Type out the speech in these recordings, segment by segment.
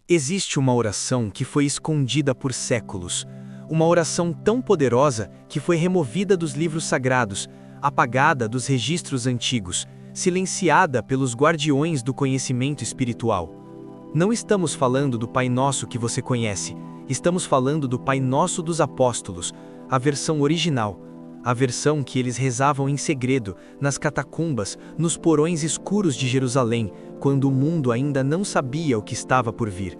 Existe uma oração que foi escondida por séculos, uma oração tão poderosa que foi removida dos livros sagrados, apagada dos registros antigos, silenciada pelos guardiões do conhecimento espiritual. Não estamos falando do Pai Nosso que você conhece, estamos falando do Pai Nosso dos Apóstolos, a versão original, a versão que eles rezavam em segredo, nas catacumbas, nos porões escuros de Jerusalém, quando o mundo ainda não sabia o que estava por vir.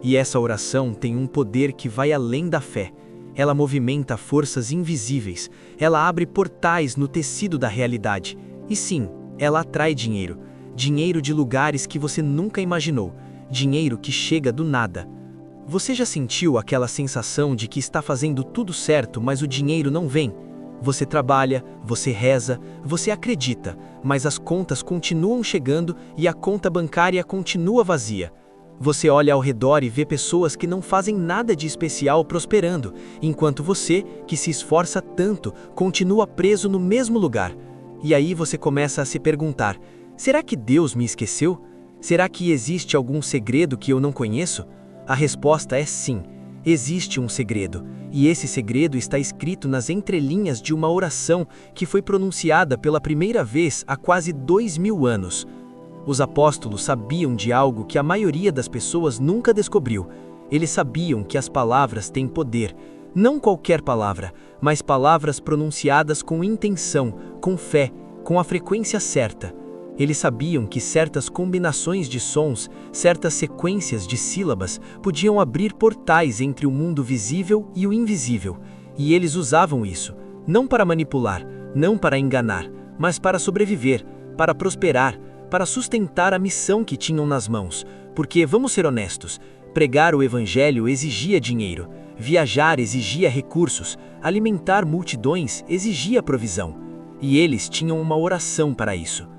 E essa oração tem um poder que vai além da fé. Ela movimenta forças invisíveis, ela abre portais no tecido da realidade. E sim, ela atrai dinheiro. Dinheiro de lugares que você nunca imaginou. Dinheiro que chega do nada. Você já sentiu aquela sensação de que está fazendo tudo certo, mas o dinheiro não vem? Você trabalha, você reza, você acredita, mas as contas continuam chegando e a conta bancária continua vazia. Você olha ao redor e vê pessoas que não fazem nada de especial prosperando, enquanto você, que se esforça tanto, continua preso no mesmo lugar. E aí você começa a se perguntar: será que Deus me esqueceu? Será que existe algum segredo que eu não conheço? A resposta é sim, existe um segredo, e esse segredo está escrito nas entrelinhas de uma oração que foi pronunciada pela primeira vez há quase 2000 anos. Os apóstolos sabiam de algo que a maioria das pessoas nunca descobriu. Eles sabiam que as palavras têm poder. Não qualquer palavra, mas palavras pronunciadas com intenção, com fé, com a frequência certa. Eles sabiam que certas combinações de sons, certas sequências de sílabas, podiam abrir portais entre o mundo visível e o invisível. E eles usavam isso, não para manipular, não para enganar, mas para sobreviver, para prosperar, para sustentar a missão que tinham nas mãos. Porque, vamos ser honestos, pregar o evangelho exigia dinheiro, viajar exigia recursos, alimentar multidões exigia provisão. E eles tinham uma oração para isso.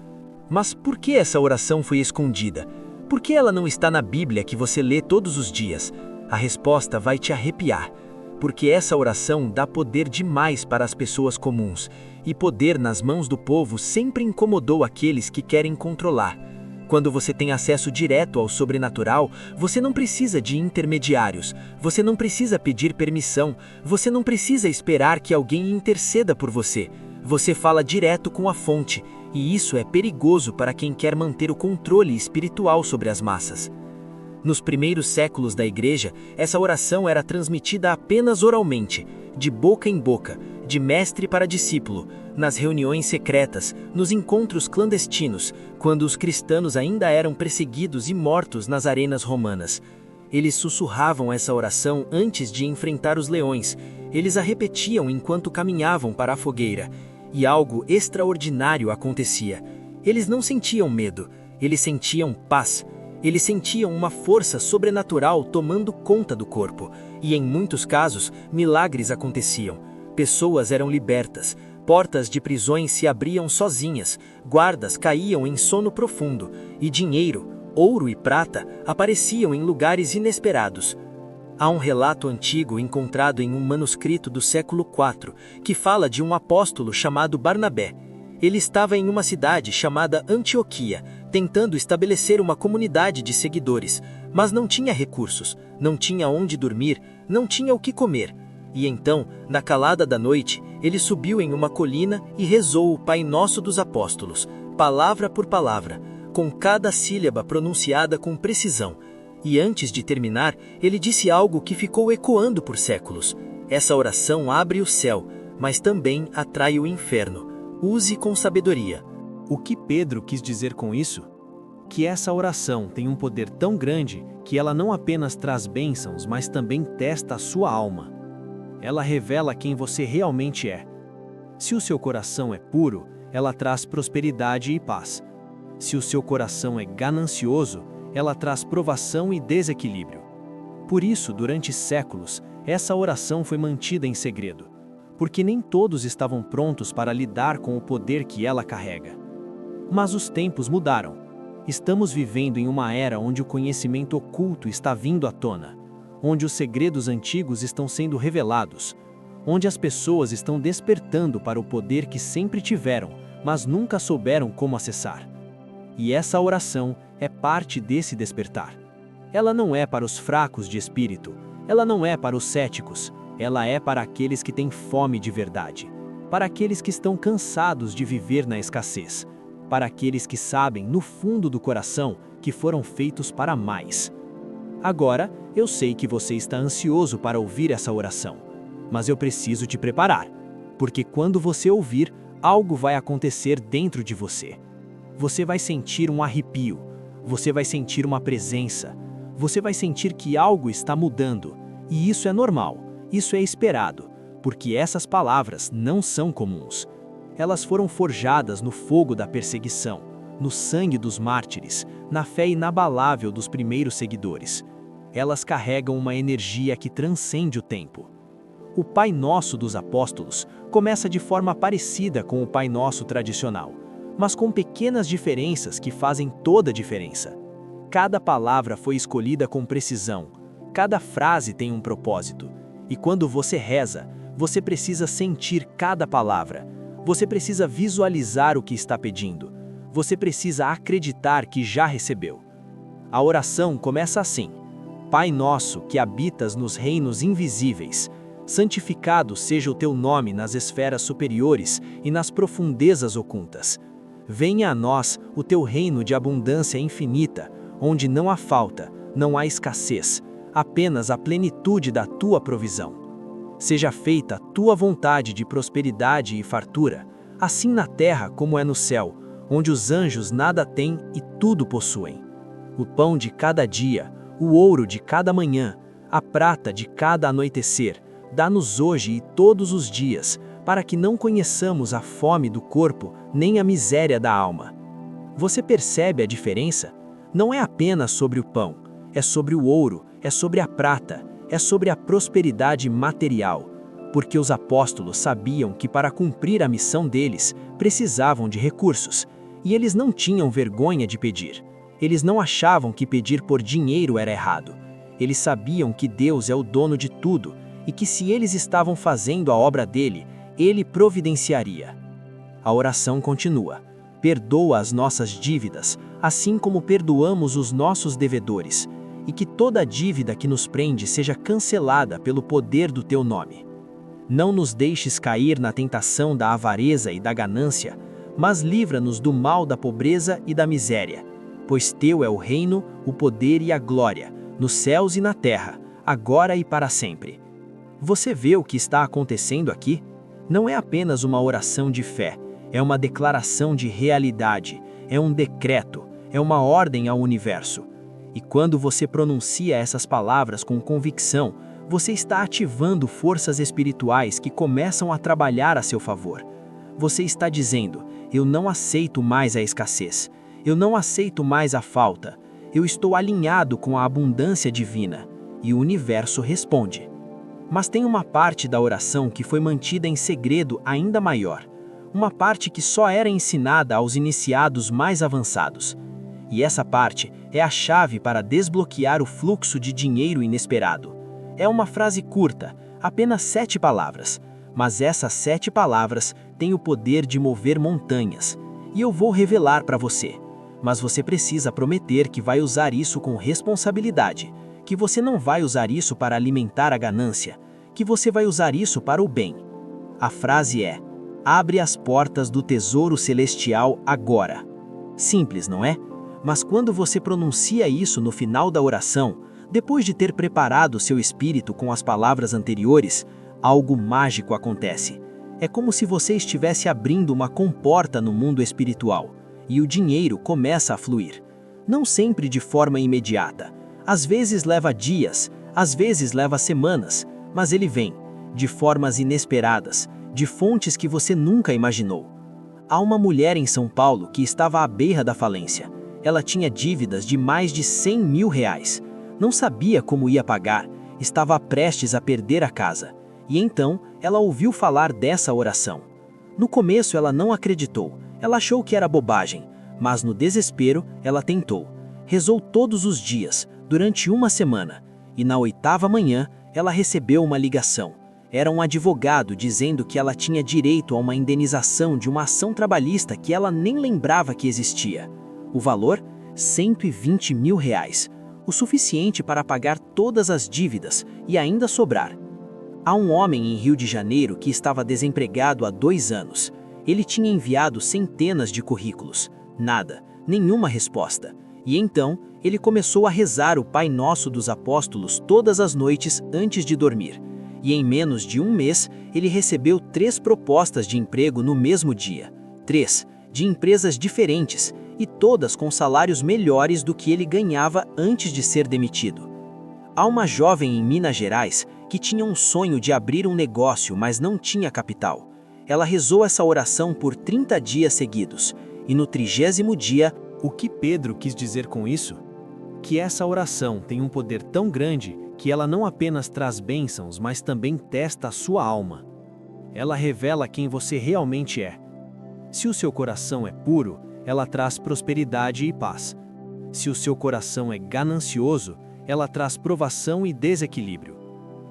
Mas por que essa oração foi escondida? Por que ela não está na Bíblia que você lê todos os dias? A resposta vai te arrepiar. Porque essa oração dá poder demais para as pessoas comuns, e poder nas mãos do povo sempre incomodou aqueles que querem controlar. Quando você tem acesso direto ao sobrenatural, você não precisa de intermediários, você não precisa pedir permissão, você não precisa esperar que alguém interceda por você. Você fala direto com a fonte, e isso é perigoso para quem quer manter o controle espiritual sobre as massas. Nos primeiros séculos da igreja, essa oração era transmitida apenas oralmente, de boca em boca, de mestre para discípulo, nas reuniões secretas, nos encontros clandestinos, quando os cristãos ainda eram perseguidos e mortos nas arenas romanas. Eles sussurravam essa oração antes de enfrentar os leões, eles a repetiam enquanto caminhavam para a fogueira, e algo extraordinário acontecia. Eles não sentiam medo, eles sentiam paz. Eles sentiam uma força sobrenatural tomando conta do corpo, e em muitos casos, milagres aconteciam. Pessoas eram libertas, portas de prisões se abriam sozinhas, guardas caíam em sono profundo, e dinheiro, ouro e prata apareciam em lugares inesperados. Há um relato antigo encontrado em um manuscrito do século IV, que fala de um apóstolo chamado Barnabé. Ele estava em uma cidade chamada Antioquia, tentando estabelecer uma comunidade de seguidores, mas não tinha recursos, não tinha onde dormir, não tinha o que comer. E então, na calada da noite, ele subiu em uma colina e rezou o Pai Nosso dos Apóstolos, palavra por palavra, com cada sílaba pronunciada com precisão. E antes de terminar, ele disse algo que ficou ecoando por séculos. Essa oração abre o céu, mas também atrai o inferno. Use com sabedoria. O que Pedro quis dizer com isso? Que essa oração tem um poder tão grande que ela não apenas traz bênçãos, mas também testa a sua alma. Ela revela quem você realmente é. Se o seu coração é puro, ela traz prosperidade e paz. Se o seu coração é ganancioso, ela traz provação e desequilíbrio. Por isso, durante séculos, essa oração foi mantida em segredo, porque nem todos estavam prontos para lidar com o poder que ela carrega. Mas os tempos mudaram. Estamos vivendo em uma era onde o conhecimento oculto está vindo à tona, onde os segredos antigos estão sendo revelados, onde as pessoas estão despertando para o poder que sempre tiveram, mas nunca souberam como acessar. E essa oração é parte desse despertar. Ela não é para os fracos de espírito, ela não é para os céticos, ela é para aqueles que têm fome de verdade, para aqueles que estão cansados de viver na escassez, para aqueles que sabem, no fundo do coração, que foram feitos para mais. Agora, eu sei que você está ansioso para ouvir essa oração, mas eu preciso te preparar, porque quando você ouvir, algo vai acontecer dentro de você. Você vai sentir um arrepio, você vai sentir uma presença, você vai sentir que algo está mudando, e isso é normal, isso é esperado, porque essas palavras não são comuns. Elas foram forjadas no fogo da perseguição, no sangue dos mártires, na fé inabalável dos primeiros seguidores. Elas carregam uma energia que transcende o tempo. O Pai Nosso dos apóstolos começa de forma parecida com o Pai Nosso tradicional, mas com pequenas diferenças que fazem toda a diferença. Cada palavra foi escolhida com precisão, cada frase tem um propósito, e quando você reza, você precisa sentir cada palavra, você precisa visualizar o que está pedindo, você precisa acreditar que já recebeu. A oração começa assim: Pai nosso que habitas nos reinos invisíveis, santificado seja o teu nome nas esferas superiores e nas profundezas ocultas. Venha a nós o teu reino de abundância infinita, onde não há falta, não há escassez, apenas a plenitude da tua provisão. Seja feita a tua vontade de prosperidade e fartura, assim na terra como é no céu, onde os anjos nada têm e tudo possuem. O pão de cada dia, o ouro de cada manhã, a prata de cada anoitecer, dá-nos hoje e todos os dias, para que não conheçamos a fome do corpo nem a miséria da alma. Você percebe a diferença? Não é apenas sobre o pão, é sobre o ouro, é sobre a prata, é sobre a prosperidade material, porque os apóstolos sabiam que para cumprir a missão deles, precisavam de recursos, e eles não tinham vergonha de pedir. Eles não achavam que pedir por dinheiro era errado. Eles sabiam que Deus é o dono de tudo, e que se eles estavam fazendo a obra dele, ele providenciaria. A oração continua: perdoa as nossas dívidas, assim como perdoamos os nossos devedores, e que toda dívida que nos prende seja cancelada pelo poder do teu nome. Não nos deixes cair na tentação da avareza e da ganância, mas livra-nos do mal da pobreza e da miséria, pois teu é o reino, o poder e a glória, nos céus e na terra, agora e para sempre. Você vê o que está acontecendo aqui? Não é apenas uma oração de fé, é uma declaração de realidade, é um decreto, é uma ordem ao universo. E quando você pronuncia essas palavras com convicção, você está ativando forças espirituais que começam a trabalhar a seu favor. Você está dizendo: eu não aceito mais a escassez, eu não aceito mais a falta, eu estou alinhado com a abundância divina. E o universo responde. Mas tem uma parte da oração que foi mantida em segredo ainda maior, uma parte que só era ensinada aos iniciados mais avançados. E essa parte é a chave para desbloquear o fluxo de dinheiro inesperado. É uma frase curta, apenas 7 palavras, mas essas 7 palavras têm o poder de mover montanhas. E eu vou revelar para você, mas você precisa prometer que vai usar isso com responsabilidade, que você não vai usar isso para alimentar a ganância, que você vai usar isso para o bem. A frase é: abre as portas do tesouro celestial agora. Simples, não é? Mas quando você pronuncia isso no final da oração, depois de ter preparado seu espírito com as palavras anteriores, algo mágico acontece. É como se você estivesse abrindo uma comporta no mundo espiritual, e o dinheiro começa a fluir. Não sempre de forma imediata. Às vezes leva dias, às vezes leva semanas, mas ele vem, de formas inesperadas, de fontes que você nunca imaginou. Há uma mulher em São Paulo que estava à beira da falência. Ela tinha dívidas de mais de 100 mil reais. Não sabia como ia pagar, estava prestes a perder a casa. E então, ela ouviu falar dessa oração. No começo ela não acreditou, ela achou que era bobagem, mas no desespero ela tentou. Rezou todos os dias, durante uma semana, e na 8ª manhã ela recebeu uma ligação. Era um advogado dizendo que ela tinha direito a uma indenização de uma ação trabalhista que ela nem lembrava que existia. O valor? 120 mil reais. O o suficiente para pagar todas as dívidas e ainda sobrar. Há um homem em Rio de Janeiro que estava desempregado há 2 anos. Ele tinha enviado centenas de currículos. Nada, nenhuma resposta. E então, ele começou a rezar o Pai Nosso dos Apóstolos todas as noites antes de dormir. E em menos de 1 mês, ele recebeu 3 propostas de emprego no mesmo dia. 3, de empresas diferentes, e todas com salários melhores do que ele ganhava antes de ser demitido. Há uma jovem em Minas Gerais que tinha um sonho de abrir um negócio, mas não tinha capital. Ela rezou essa oração por 30 dias seguidos, e no 30º dia, O que Pedro quis dizer com isso? Que essa oração tem um poder tão grande que ela não apenas traz bênçãos, mas também testa a sua alma. Ela revela quem você realmente é. Se o seu coração é puro, ela traz prosperidade e paz. Se o seu coração é ganancioso, ela traz provação e desequilíbrio.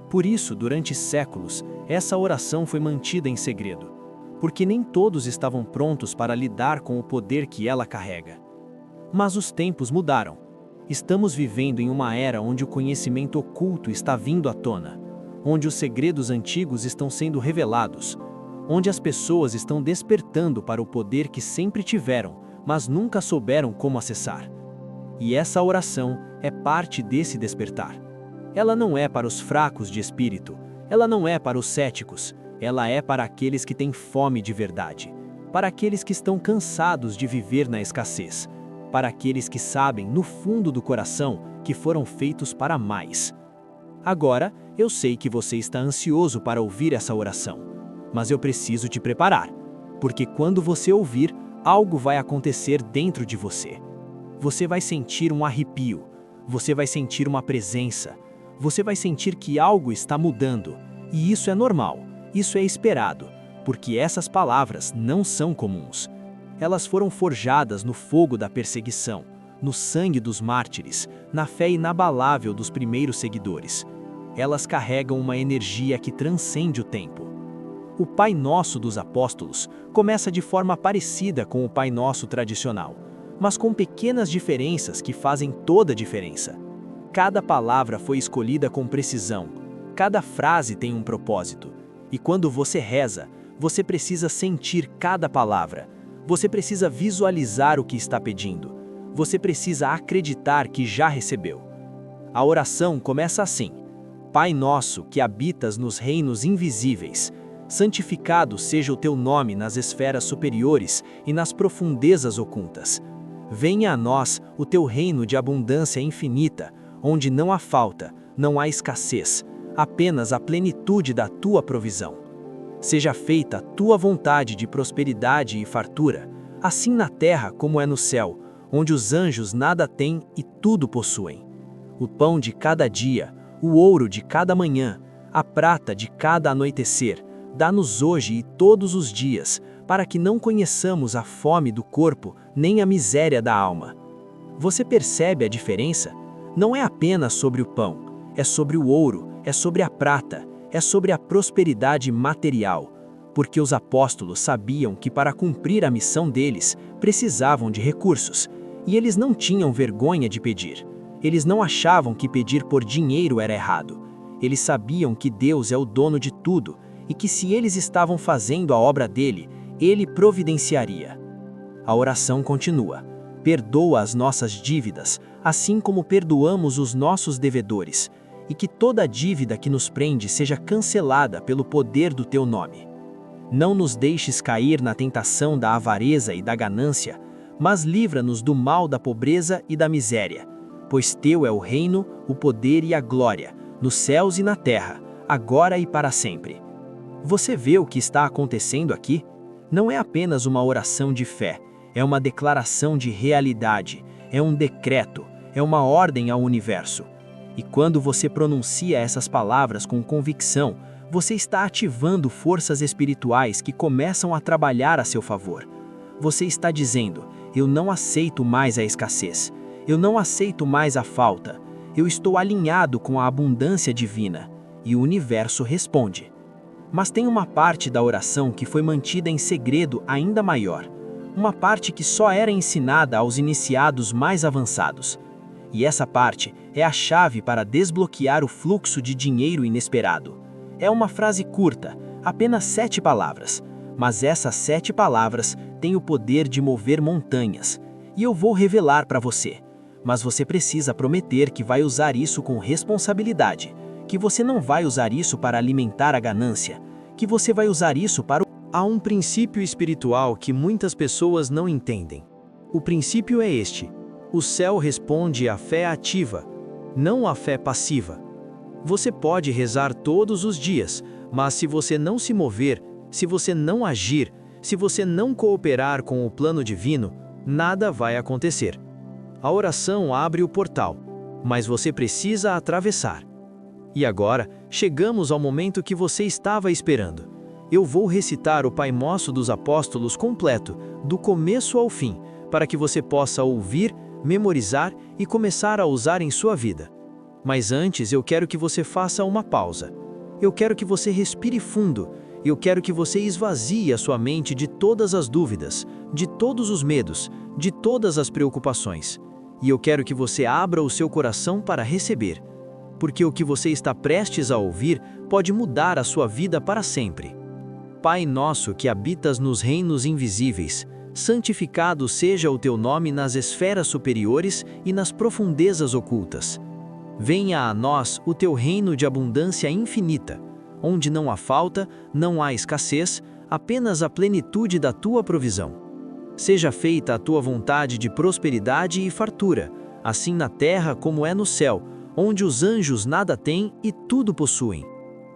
Por isso, durante séculos, essa oração foi mantida em segredo, porque nem todos estavam prontos para lidar com o poder que ela carrega. Mas os tempos mudaram. Estamos vivendo em uma era onde o conhecimento oculto está vindo à tona, onde os segredos antigos estão sendo revelados, onde as pessoas estão despertando para o poder que sempre tiveram, mas nunca souberam como acessar. E essa oração é parte desse despertar. Ela não é para os fracos de espírito, ela não é para os céticos, ela é para aqueles que têm fome de verdade, para aqueles que estão cansados de viver na escassez, para aqueles que sabem, no fundo do coração, que foram feitos para mais. Agora, eu sei que você está ansioso para ouvir essa oração, mas eu preciso te preparar, porque quando você ouvir, algo vai acontecer dentro de você. Você vai sentir um arrepio, você vai sentir uma presença, você vai sentir que algo está mudando, e isso é normal, isso é esperado, porque essas palavras não são comuns. Elas foram forjadas no fogo da perseguição, no sangue dos mártires, na fé inabalável dos primeiros seguidores. Elas carregam uma energia que transcende o tempo. O Pai Nosso dos Apóstolos começa de forma parecida com o Pai Nosso tradicional, mas com pequenas diferenças que fazem toda a diferença. Cada palavra foi escolhida com precisão, cada frase tem um propósito, e quando você reza, você precisa sentir cada palavra. Você precisa visualizar o que está pedindo. Você precisa acreditar que já recebeu. A oração começa assim: Pai nosso que habitas nos reinos invisíveis, santificado seja o teu nome nas esferas superiores e nas profundezas ocultas. Venha a nós o teu reino de abundância infinita, onde não há falta, não há escassez, apenas a plenitude da tua provisão. Seja feita a tua vontade de prosperidade e fartura, assim na terra como é no céu, onde os anjos nada têm e tudo possuem. O pão de cada dia, o ouro de cada manhã, a prata de cada anoitecer, dá-nos hoje e todos os dias, para que não conheçamos a fome do corpo nem a miséria da alma. Você percebe a diferença? Não é apenas sobre o pão, é sobre o ouro, é sobre a prata, é sobre a prosperidade material, porque os apóstolos sabiam que para cumprir a missão deles, precisavam de recursos, e eles não tinham vergonha de pedir. Eles não achavam que pedir por dinheiro era errado. Eles sabiam que Deus é o dono de tudo, e que se eles estavam fazendo a obra dele, ele providenciaria. A oração continua: perdoa as nossas dívidas, assim como perdoamos os nossos devedores, e que toda dívida que nos prende seja cancelada pelo poder do teu nome. Não nos deixes cair na tentação da avareza e da ganância, mas livra-nos do mal da pobreza e da miséria, pois teu é o reino, o poder e a glória, nos céus e na terra, agora e para sempre. Você vê o que está acontecendo aqui? Não é apenas uma oração de fé, é uma declaração de realidade, é um decreto, é uma ordem ao universo. E quando você pronuncia essas palavras com convicção, você está ativando forças espirituais que começam a trabalhar a seu favor. Você está dizendo: eu não aceito mais a escassez, eu não aceito mais a falta, eu estou alinhado com a abundância divina. E o universo responde. Mas tem uma parte da oração que foi mantida em segredo ainda maior, uma parte que só era ensinada aos iniciados mais avançados. E essa parte é a chave para desbloquear o fluxo de dinheiro inesperado. É uma frase curta, apenas 7 palavras, mas essas 7 palavras têm o poder de mover montanhas. E eu vou revelar para você. Mas você precisa prometer que vai usar isso com responsabilidade, que você não vai usar isso para alimentar a ganância, que você vai usar isso para Há um princípio espiritual que muitas pessoas não entendem. O princípio é este: o céu responde à fé ativa, não à fé passiva. Você pode rezar todos os dias, mas se você não se mover, se você não agir, se você não cooperar com o plano divino, nada vai acontecer. A oração abre o portal, mas você precisa atravessar. E agora, chegamos ao momento que você estava esperando. Eu vou recitar o Pai Nosso dos Apóstolos completo, do começo ao fim, para que você possa ouvir, memorizar e começar a usar em sua vida. Mas antes eu quero que você faça uma pausa. Eu quero que você respire fundo. Eu quero que você esvazie a sua mente de todas as dúvidas, de todos os medos, de todas as preocupações. E eu quero que você abra o seu coração para receber. Porque o que você está prestes a ouvir pode mudar a sua vida para sempre. Pai nosso que habitas nos reinos invisíveis, santificado seja o teu nome nas esferas superiores e nas profundezas ocultas. Venha a nós o teu reino de abundância infinita, onde não há falta, não há escassez, apenas a plenitude da tua provisão. Seja feita a tua vontade de prosperidade e fartura, assim na terra como é no céu, onde os anjos nada têm e tudo possuem.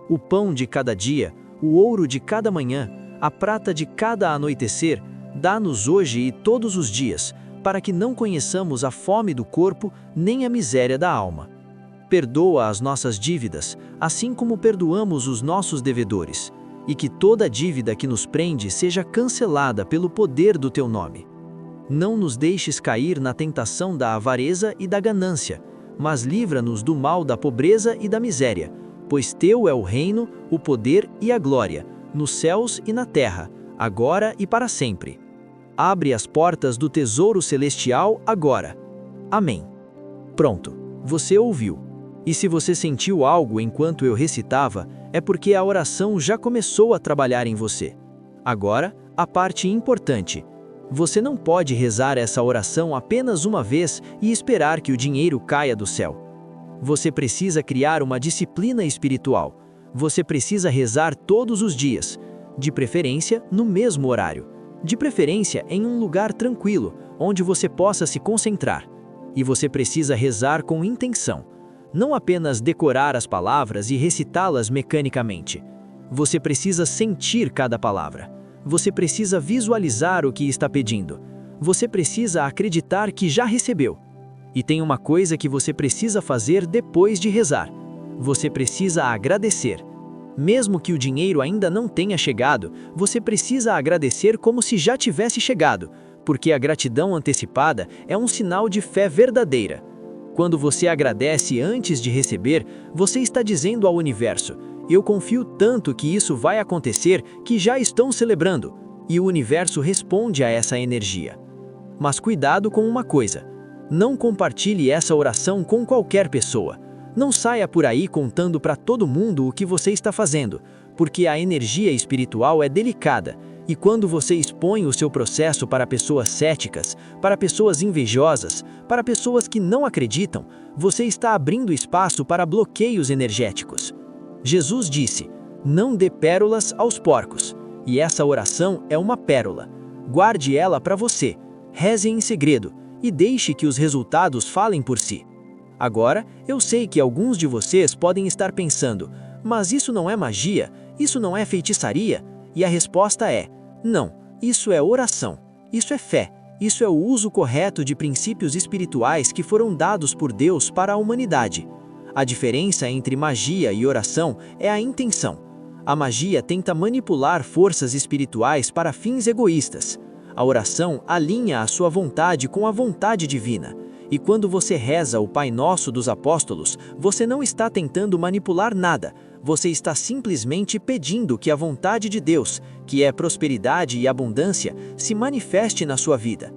O pão de cada dia, o ouro de cada manhã, a prata de cada anoitecer, dá-nos hoje e todos os dias, para que não conheçamos a fome do corpo nem a miséria da alma. Perdoa as nossas dívidas, assim como perdoamos os nossos devedores, e que toda dívida que nos prende seja cancelada pelo poder do teu nome. Não nos deixes cair na tentação da avareza e da ganância, mas livra-nos do mal da pobreza e da miséria, pois teu é o reino, o poder e a glória, nos céus e na terra, agora e para sempre. Abre as portas do tesouro celestial agora. Amém. Pronto, você ouviu. E se você sentiu algo enquanto eu recitava, é porque a oração já começou a trabalhar em você. Agora, a parte importante. Você não pode rezar essa oração apenas uma vez e esperar que o dinheiro caia do céu. Você precisa criar uma disciplina espiritual. Você precisa rezar todos os dias, de preferência no mesmo horário. De preferência em um lugar tranquilo, onde você possa se concentrar. E você precisa rezar com intenção. Não apenas decorar as palavras e recitá-las mecanicamente. Você precisa sentir cada palavra. Você precisa visualizar o que está pedindo. Você precisa acreditar que já recebeu. E tem uma coisa que você precisa fazer depois de rezar. Você precisa agradecer. Mesmo que o dinheiro ainda não tenha chegado, você precisa agradecer como se já tivesse chegado, porque a gratidão antecipada é um sinal de fé verdadeira. Quando você agradece antes de receber, você está dizendo ao universo: eu confio tanto que isso vai acontecer que já estão celebrando. E o universo responde a essa energia. Mas cuidado com uma coisa. Não compartilhe essa oração com qualquer pessoa. Não saia por aí contando para todo mundo o que você está fazendo, porque a energia espiritual é delicada, e quando você expõe o seu processo para pessoas céticas, para pessoas invejosas, para pessoas que não acreditam, você está abrindo espaço para bloqueios energéticos. Jesus disse: não dê pérolas aos porcos, e essa oração é uma pérola. Guarde ela para você, reze em segredo, e deixe que os resultados falem por si. Agora, eu sei que alguns de vocês podem estar pensando: mas isso não é magia, isso não é feitiçaria? E a resposta é: não, isso é oração, isso é fé, isso é o uso correto de princípios espirituais que foram dados por Deus para a humanidade. A diferença entre magia e oração é a intenção. A magia tenta manipular forças espirituais para fins egoístas. A oração alinha a sua vontade com a vontade divina. E quando você reza o Pai Nosso dos Apóstolos, você não está tentando manipular nada. Você está simplesmente pedindo que a vontade de Deus, que é prosperidade e abundância, se manifeste na sua vida.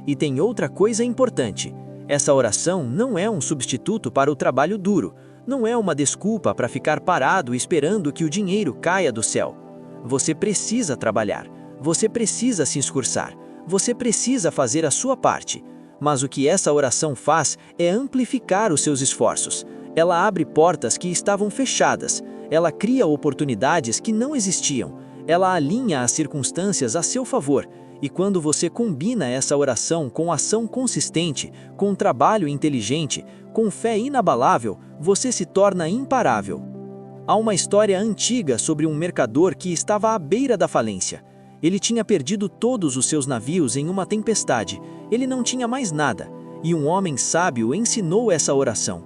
E tem outra coisa importante. Essa oração não é um substituto para o trabalho duro, não é uma desculpa para ficar parado esperando que o dinheiro caia do céu. Você precisa trabalhar, você precisa se esforçar, você precisa fazer a sua parte. Mas o que essa oração faz é amplificar os seus esforços. Ela abre portas que estavam fechadas, ela cria oportunidades que não existiam, ela alinha as circunstâncias a seu favor. E quando você combina essa oração com ação consistente, com trabalho inteligente, com fé inabalável, você se torna imparável. Há uma história antiga sobre um mercador que estava à beira da falência. Ele tinha perdido todos os seus navios em uma tempestade, ele não tinha mais nada, e um homem sábio ensinou essa oração.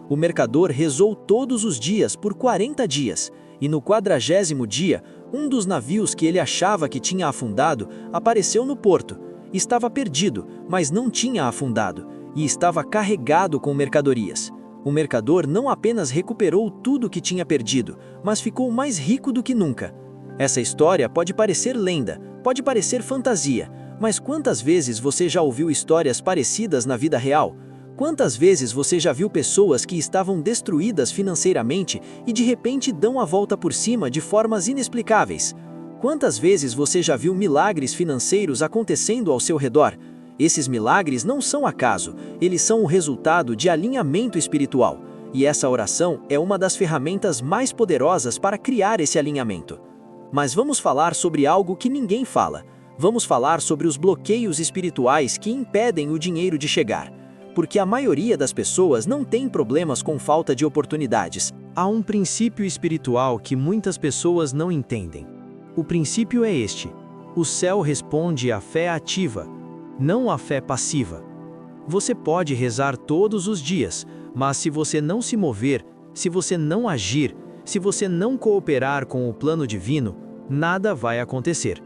O mercador rezou todos os dias por 40 dias, e no 40º dia, um dos navios que ele achava que tinha afundado apareceu no porto. Estava perdido, mas não tinha afundado, e estava carregado com mercadorias. O mercador não apenas recuperou tudo que tinha perdido, mas ficou mais rico do que nunca. Essa história pode parecer lenda, pode parecer fantasia, mas quantas vezes você já ouviu histórias parecidas na vida real? Quantas vezes você já viu pessoas que estavam destruídas financeiramente e de repente dão a volta por cima de formas inexplicáveis? Quantas vezes você já viu milagres financeiros acontecendo ao seu redor? Esses milagres não são acaso, eles são o resultado de alinhamento espiritual. E essa oração é uma das ferramentas mais poderosas para criar esse alinhamento. Mas vamos falar sobre algo que ninguém fala. Vamos falar sobre os bloqueios espirituais que impedem o dinheiro de chegar. Porque a maioria das pessoas não tem problemas com falta de oportunidades. Há um princípio espiritual que muitas pessoas não entendem. O princípio é este: o céu responde à fé ativa, não à fé passiva. Você pode rezar todos os dias, mas se você não se mover, se você não agir, se você não cooperar com o plano divino, nada vai acontecer.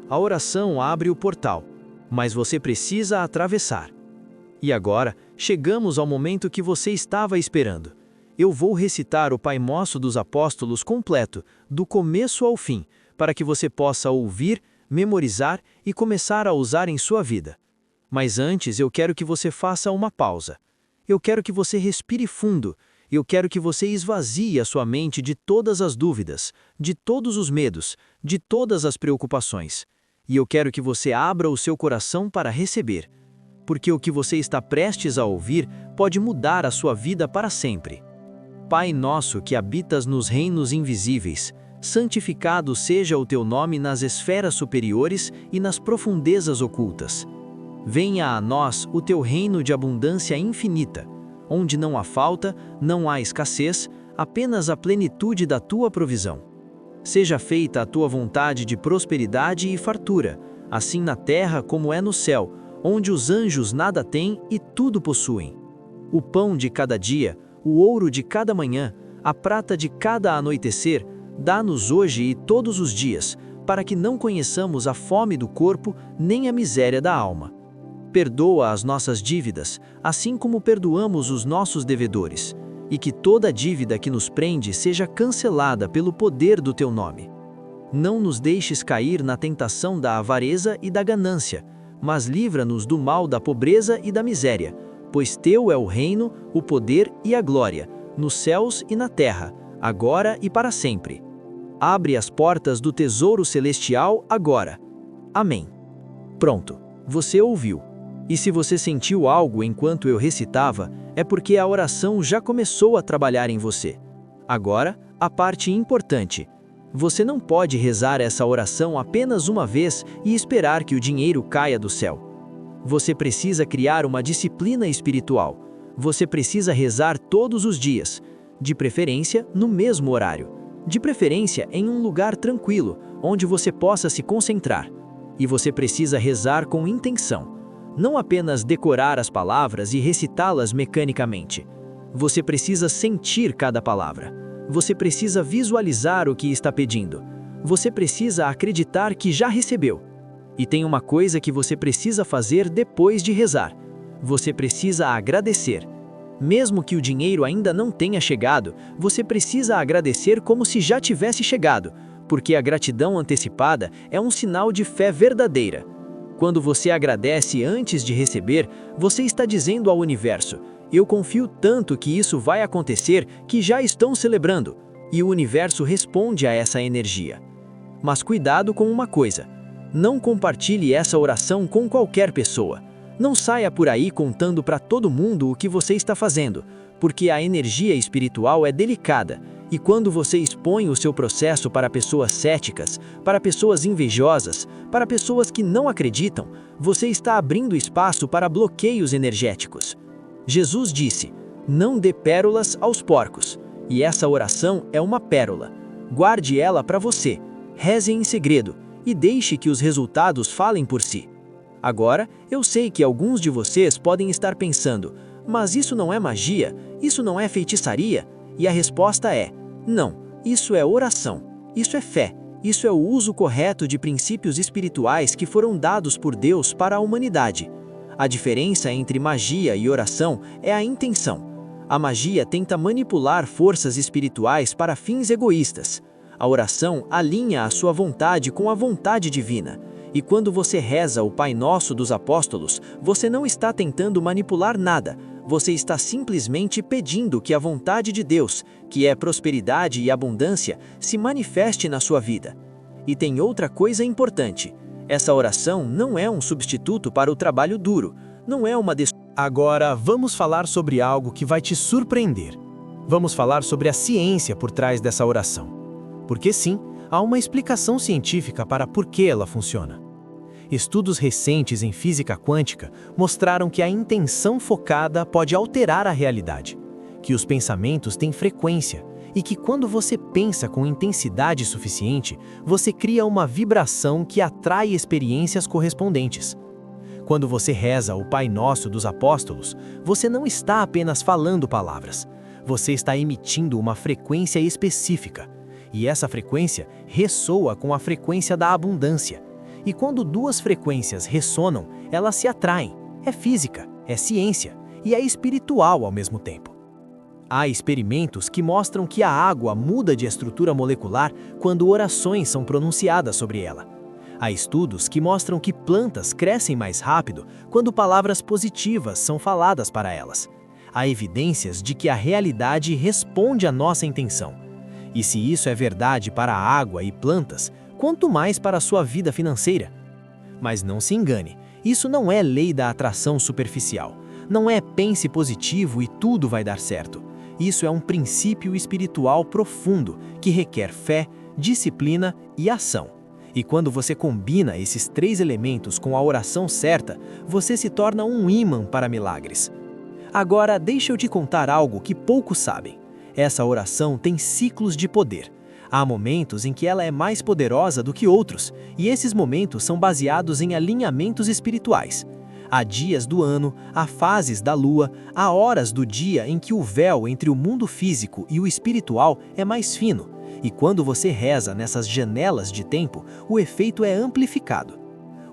A oração abre o portal, mas você precisa atravessar. E agora, chegamos ao momento que você estava esperando. Eu vou recitar o Pai Nosso dos Apóstolos completo, do começo ao fim, para que você possa ouvir, memorizar e começar a usar em sua vida. Mas antes eu quero que você faça uma pausa. Eu quero que você respire fundo. Eu quero que você esvazie a sua mente de todas as dúvidas, de todos os medos, de todas as preocupações. E eu quero que você abra o seu coração para receber. Porque o que você está prestes a ouvir pode mudar a sua vida para sempre. Pai nosso que habitas nos reinos invisíveis, santificado seja o teu nome nas esferas superiores e nas profundezas ocultas. Venha a nós o teu reino de abundância infinita, onde não há falta, não há escassez, apenas a plenitude da tua provisão. Seja feita a tua vontade de prosperidade e fartura, assim na terra como é no céu, onde os anjos nada têm e tudo possuem. O pão de cada dia, o ouro de cada manhã, a prata de cada anoitecer, dá-nos hoje e todos os dias, para que não conheçamos a fome do corpo nem a miséria da alma. Perdoa as nossas dívidas, assim como perdoamos os nossos devedores, e que toda dívida que nos prende seja cancelada pelo poder do teu nome. Não nos deixes cair na tentação da avareza e da ganância, mas livra-nos do mal da pobreza e da miséria, pois teu é o reino, o poder e a glória, nos céus e na terra, agora e para sempre. Abre as portas do tesouro celestial agora. Amém. Pronto, você ouviu. E se você sentiu algo enquanto eu recitava, é porque a oração já começou a trabalhar em você. Agora, a parte importante. Você não pode rezar essa oração apenas uma vez e esperar que o dinheiro caia do céu. Você precisa criar uma disciplina espiritual. Você precisa rezar todos os dias, de preferência no mesmo horário. De preferência em um lugar tranquilo, onde você possa se concentrar. E você precisa rezar com intenção. Não apenas decorar as palavras e recitá-las mecanicamente. Você precisa sentir cada palavra. Você precisa visualizar o que está pedindo. Você precisa acreditar que já recebeu. E tem uma coisa que você precisa fazer depois de rezar. Você precisa agradecer. Mesmo que o dinheiro ainda não tenha chegado, você precisa agradecer como se já tivesse chegado, porque a gratidão antecipada é um sinal de fé verdadeira. Quando você agradece antes de receber, você está dizendo ao universo: eu confio tanto que isso vai acontecer que já estão celebrando. E o universo responde a essa energia. Mas cuidado com uma coisa: não compartilhe essa oração com qualquer pessoa. Não saia por aí contando para todo mundo o que você está fazendo, porque a energia espiritual é delicada, e quando você expõe o seu processo para pessoas céticas, para pessoas invejosas, para pessoas que não acreditam, você está abrindo espaço para bloqueios energéticos. Jesus disse: não dê pérolas aos porcos, e essa oração é uma pérola. Guarde ela para você, reze em segredo e deixe que os resultados falem por si. Agora, eu sei que alguns de vocês podem estar pensando: mas isso não é magia? Isso não é feitiçaria? E a resposta é: não, isso é oração, isso é fé, isso é o uso correto de princípios espirituais que foram dados por Deus para a humanidade. A diferença entre magia e oração é a intenção. A magia tenta manipular forças espirituais para fins egoístas. A oração alinha a sua vontade com a vontade divina. E quando você reza o Pai Nosso dos Apóstolos, você não está tentando manipular nada. Você está simplesmente pedindo que a vontade de Deus, que é prosperidade e abundância, se manifeste na sua vida. E tem outra coisa importante: essa oração não é um substituto para o trabalho duro, não é uma Agora vamos falar sobre algo que vai te surpreender. Vamos falar sobre a ciência por trás dessa oração. Porque sim, há uma explicação científica para por que ela funciona. Estudos recentes em física quântica mostraram que a intenção focada pode alterar a realidade, que os pensamentos têm frequência e que quando você pensa com intensidade suficiente, você cria uma vibração que atrai experiências correspondentes. Quando você reza o Pai Nosso dos Apóstolos, você não está apenas falando palavras, você está emitindo uma frequência específica, e essa frequência ressoa com a frequência da abundância. E quando duas frequências ressonam, elas se atraem. É física, é ciência e é espiritual ao mesmo tempo. Há experimentos que mostram que a água muda de estrutura molecular quando orações são pronunciadas sobre ela. Há estudos que mostram que plantas crescem mais rápido quando palavras positivas são faladas para elas. Há evidências de que a realidade responde à nossa intenção. E se isso é verdade para a água e plantas, quanto mais para a sua vida financeira. Mas não se engane, isso não é lei da atração superficial. Não é pense positivo e tudo vai dar certo. Isso é um princípio espiritual profundo que requer fé, disciplina e ação. E quando você combina esses três elementos com a oração certa, você se torna um ímã para milagres. Agora, deixa eu te contar algo que poucos sabem. Essa oração tem ciclos de poder. Há momentos em que ela é mais poderosa do que outros, e esses momentos são baseados em alinhamentos espirituais. Há dias do ano, há fases da lua, há horas do dia em que o véu entre o mundo físico e o espiritual é mais fino, e quando você reza nessas janelas de tempo, o efeito é amplificado.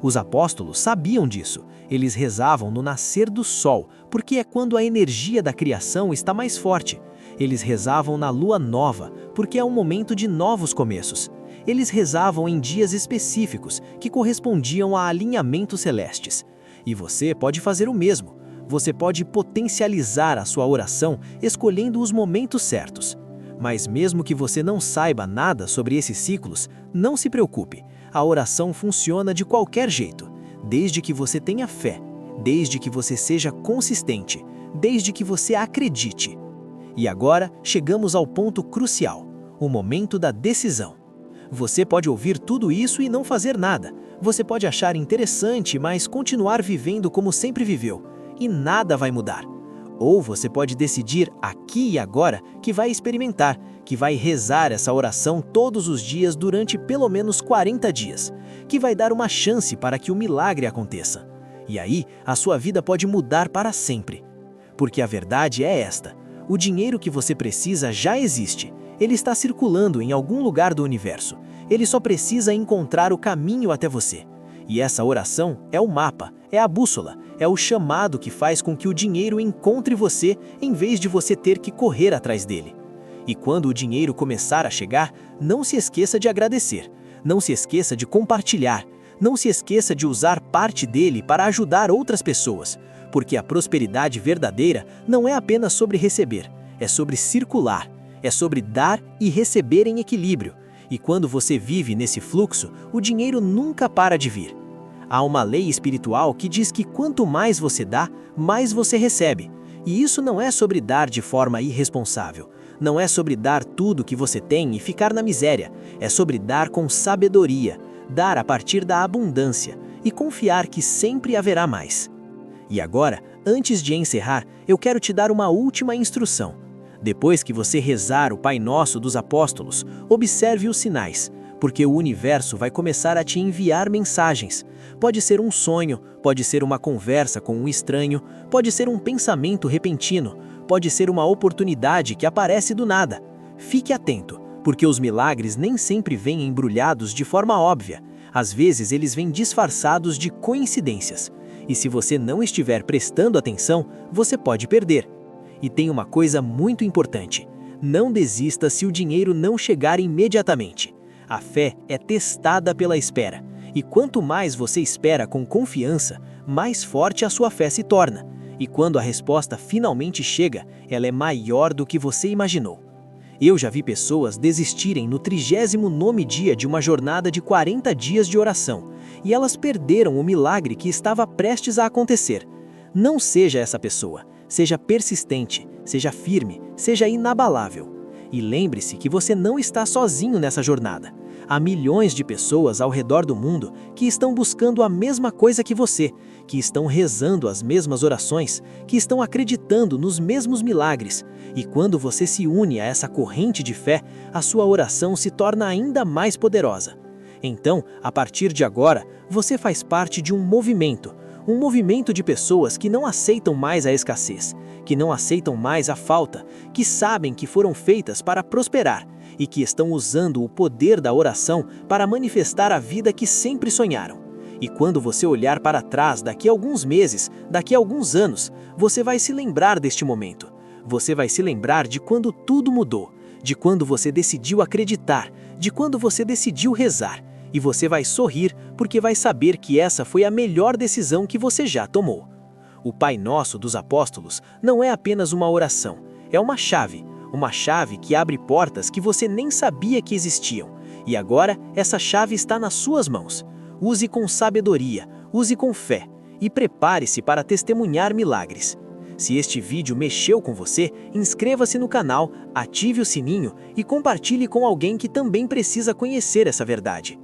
Os apóstolos sabiam disso, eles rezavam no nascer do sol, porque é quando a energia da criação está mais forte. Eles rezavam na lua nova, porque é um momento de novos começos. Eles rezavam em dias específicos, que correspondiam a alinhamentos celestes. E você pode fazer o mesmo. Você pode potencializar a sua oração escolhendo os momentos certos. Mas mesmo que você não saiba nada sobre esses ciclos, não se preocupe. A oração funciona de qualquer jeito, desde que você tenha fé, desde que você seja consistente, desde que você acredite. E agora chegamos ao ponto crucial, o momento da decisão. Você pode ouvir tudo isso e não fazer nada. Você pode achar interessante, mas continuar vivendo como sempre viveu, e nada vai mudar. Ou você pode decidir aqui e agora que vai experimentar, que vai rezar essa oração todos os dias durante pelo menos 40 dias, que vai dar uma chance para que o milagre aconteça. E aí, a sua vida pode mudar para sempre. Porque a verdade é esta: o dinheiro que você precisa já existe. Ele está circulando em algum lugar do universo. Ele só precisa encontrar o caminho até você. E essa oração é o mapa, é a bússola, é o chamado que faz com que o dinheiro encontre você em vez de você ter que correr atrás dele. E quando o dinheiro começar a chegar, não se esqueça de agradecer, não se esqueça de compartilhar, Não se esqueça de usar parte dele para ajudar outras pessoas, porque a prosperidade verdadeira não é apenas sobre receber, é sobre circular, é sobre dar e receber em equilíbrio. E quando você vive nesse fluxo, o dinheiro nunca para de vir. Há uma lei espiritual que diz que quanto mais você dá, mais você recebe. E isso não é sobre dar de forma irresponsável. Não é sobre dar tudo que você tem e ficar na miséria. É sobre dar com sabedoria, dar a partir da abundância e confiar que sempre haverá mais. E agora, antes de encerrar, eu quero te dar uma última instrução. Depois que você rezar o Pai Nosso dos Apóstolos, observe os sinais, porque o universo vai começar a te enviar mensagens. Pode ser um sonho, pode ser uma conversa com um estranho, pode ser um pensamento repentino, pode ser uma oportunidade que aparece do nada. Fique atento, porque os milagres nem sempre vêm embrulhados de forma óbvia. Às vezes eles vêm disfarçados de coincidências. E se você não estiver prestando atenção, você pode perder. E tem uma coisa muito importante: não desista se o dinheiro não chegar imediatamente. A fé é testada pela espera, e quanto mais você espera com confiança, mais forte a sua fé se torna. E quando a resposta finalmente chega, ela é maior do que você imaginou. Eu já vi pessoas desistirem no 39º dia de uma jornada de 40 dias de oração, e elas perderam o milagre que estava prestes a acontecer. Não seja essa pessoa. Seja persistente, seja firme, seja inabalável. E lembre-se que você não está sozinho nessa jornada. Há milhões de pessoas ao redor do mundo que estão buscando a mesma coisa que você, que estão rezando as mesmas orações, que estão acreditando nos mesmos milagres. E quando você se une a essa corrente de fé, a sua oração se torna ainda mais poderosa. Então, a partir de agora, você faz parte de um movimento de pessoas que não aceitam mais a escassez, que não aceitam mais a falta, que sabem que foram feitas para prosperar e que estão usando o poder da oração para manifestar a vida que sempre sonharam. E quando você olhar para trás daqui a alguns meses, daqui a alguns anos, você vai se lembrar deste momento. Você vai se lembrar de quando tudo mudou, de quando você decidiu acreditar, de quando você decidiu rezar. E você vai sorrir porque vai saber que essa foi a melhor decisão que você já tomou. O Pai Nosso dos Apóstolos não é apenas uma oração, é uma chave que abre portas que você nem sabia que existiam. E agora essa chave está nas suas mãos. Use com sabedoria, use com fé e prepare-se para testemunhar milagres. Se este vídeo mexeu com você, inscreva-se no canal, ative o sininho e compartilhe com alguém que também precisa conhecer essa verdade.